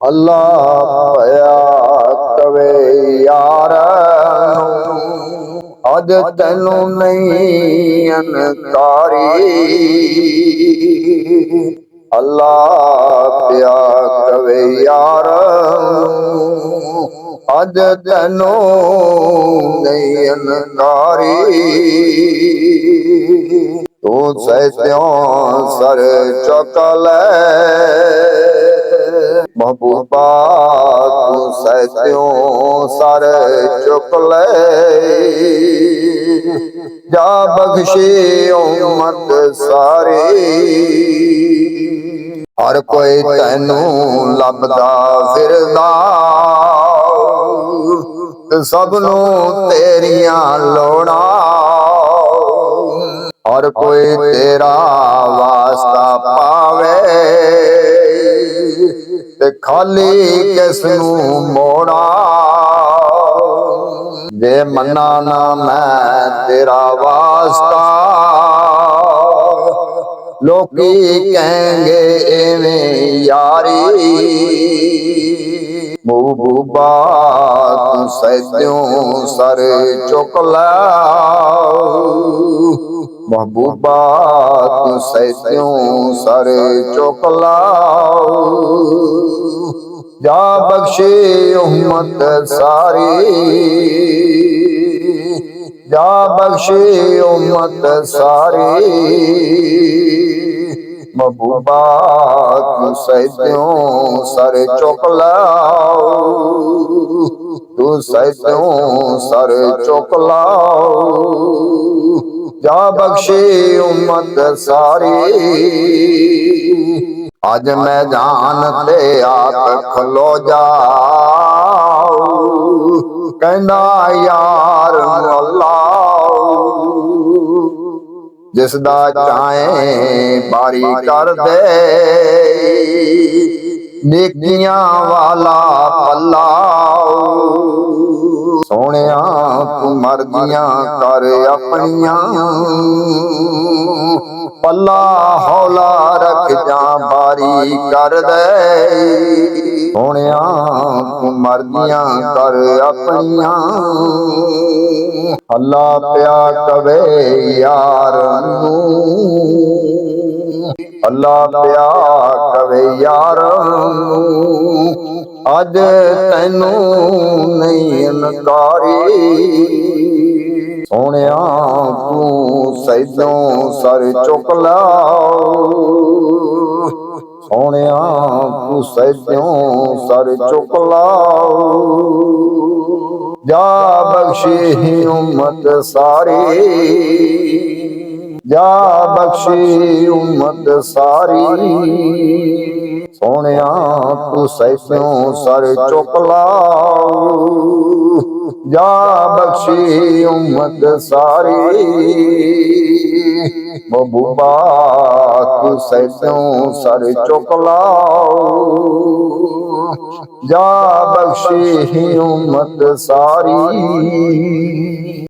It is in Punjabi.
ਅੱਲਾ ਭਇਆ ਕਵੇ ਯਾਰ ਨੂੰ, ਅਜ ਤੈਨੂੰ ਨਹੀਂ ਅਨਕਾਰੀ। ਅੱਲਾ ਭਇਆ ਕਵੇ ਯਾਰ ਨੂੰ, ਅਜ ਤੈਨੂੰ ਨਹੀਂ ਅਨਕਾਰੀ। ਤੂੰ ਸਹਿਤਿਓਂ ਸਰ ਚੁੱਕ ਲੈ ਮਹਬੂਬਾ, ਤੂੰ ਸਹਿਤਿਓਂ ਸਰ ਚੁੱਕ ਲੈ। ਜਾ ਬਖਸ਼ੀ ਉਮਤ ਸਾਰੀ, ਹਰ ਕੋਈ ਤੈਨੂੰ ਲੱਭਦਾ ਫਿਰਦਾ, ਸਭ ਨੂੰ ਤੇਰੀਆਂ ਲੋੜਾਂ। ਹਰ ਕੋਈ ਤੇਰਾ ਵਾਸਤਾ ਪਾਵੇ, ਤੇ ਖਾਲੀ ਕਿਸ ਨੂੰ ਮੋੜਾਂ। ਜੇ ਮੰਨਾ ਨਾ ਮੈਂ ਤੇਰਾ ਵਾਸਤਾ, ਲੋਕੀ ਕहेंगे ਐਵੇਂ ਯਾਰੀ। ਮਹਬੂਬਾ ਤੂੰ ਸਹਿਤਿਓਂ ਸਰ ਚੁੱਕ ਲੈ, ਮਹਬੂਬਾ ਤੂੰ ਸਹਿਤਿਓਂ ਸਰ ਚੁੱਕ ਲੈ। ਜਾ ਬਖਸ਼ੀ ਉਮਤ ਸਾਰੀ, ਜਾ ਬਖਸ਼ੀ ਉਮਤ ਸਾਰੀ। ਮਹਬੂਬਾ ਤੂੰ ਸਹਿਤਿਓਂ ਸਰ ਚੁੱਕ ਲੈ, ਤੂੰ ਸਹਿਤਿਓਂ ਸਰ ਚੁੱਕ ਲੈ। ਜਾ ਬਖਸ਼ੀ ਉਮਤ ਸਾਰੀ। ਅੱਜ ਮੈਦਾਨ ਤੇ ਆਪ ਖਲੋ ਜਾਓ, ਕਹਿੰਦਾ ਯਾਰ ਅੱਲਾ, ਜਿਸ ਦਾ ਚਾਹੇ ਬਾਰੀ ਕਰ ਦੇ, ਨੇਕੀਆਂ ਵਾਲਾ ਪੱਲਾ। ਸੋਹਣਿਆ ਤੂੰ ਮਰਜ਼ੀਆਂ ਕਰ ਆਪਣੀਆਂ, ਪੱਲਾ ਹੌਲਾ ਰੱਖ ਜਾਂ ਬਾਰੀ ਕਰ ਦੇ। ਸੋਹਣਿਆ ਤੂੰ ਮਰਜ਼ੀਆਂ ਕਰ ਆਪਣੀਆਂ, ਅੱਲਾ ਪਿਆ ਕਵੇ ਯਾਰ ਨੂੰ, ਅੱਲਾ ਪਿਆ ਕਵੇ ਯਾਰ ਨੂੰ, ਅਜ ਤੈਨੂੰ ਨਹੀਂ ਅਨਕਾਰੀ। ਸੋਹਣਿਆ ਤੂੰ ਸਹਿਤਿਓਂ ਸਰ ਚੁੱਕ ਲੈ, ਸੋਹਣਿਆ ਤੂੰ ਸਹਿਤਿਓਂ ਸਰ ਚੁੱਕ ਲੈ। ਜਾ ਬਖਸ਼ੀ ਉਮਤ ਸਾਰੀ, ਜਾ ਬਖਸ਼ੀ ਉਮਤ ਸਾਰੀ। ਸੋਹਣਿਆ ਤੂੰ ਸਹਿਤਿਓਂ ਸਰ ਚੁੱਕ ਲੈ, ਜਾ ਬਖਸ਼ੀ ਉਮਤ ਸਾਰੀ। ਮਹਬੂਬਾ ਤੂੰ ਸਹਿਤਿਓਂ ਸਰ ਚੁੱਕ ਲੈ, ਜਾ ਬਖਸ਼ੀ ਉਮਤ ਸਾਰੀ।